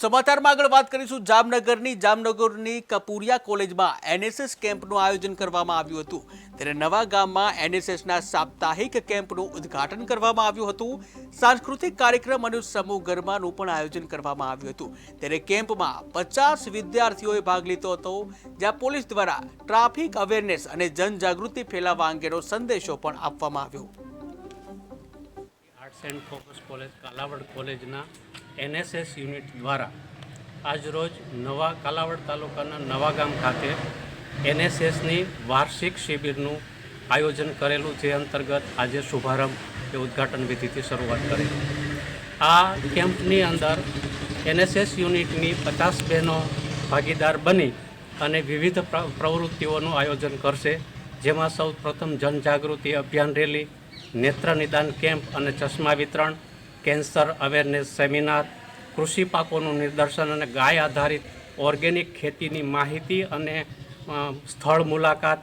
સમાચારમાં આગળ વાત કરીશું જામનગરની કપૂરિયા કોલેજમાં એનએસએસ કેમ્પનું આયોજન કરવામાં આવ્યું હતું। ત્યારે નવા ગામમાં એનએસએસના સાપ્તાહિક કેમ્પનું ઉદ્ઘાટન કરવામાં આવ્યું હતું। સાંસ્કૃતિક કાર્યક્રમ અને સમૂહ ગરબાનું પણ આયોજન કરવામાં આવ્યું હતું। ત્યારે કેમ્પમાં 50 વિદ્યાર્થીઓએ ભાગ લીધો હતો, જ્યાં પોલીસ દ્વારા ટ્રાફિક અવેરનેસ અને જનજાગૃતિ ફેલાવવા અંગેનો સંદેશો પણ આપવામાં આવ્યો। Arts and commerce college Kalavad કોલેજના એનએસએસ યુનિટ દ્વારા આજરોજ નવા કાલાવડ તાલુકાના નવાગામ ખાતે એનએસએસની વાર્ષિક શિબિરનું આયોજન કરેલું, જે અંતર્ગત આજે શુભારંભ કે ઉદ્ઘાટન વિધિથી શરૂઆત કરેલી। આ કેમ્પની અંદર એનએસએસ યુનિટની 50 બહેનો ભાગીદાર બની અને વિવિધ પ્રવૃત્તિઓનું આયોજન કરશે, જેમાં સૌ પ્રથમ જનજાગૃતિ અભિયાન રેલી, નેત્ર નિદાન કેમ્પ અને ચશ્મા વિતરણ, કેન્સર અવેરનેસ સેમિનાર, કૃષિ પાકોનું નિદર્શન અને ગાય આધારિત ઓર્ગેનિક ખેતીની માહિતી અને સ્થળ મુલાકાત,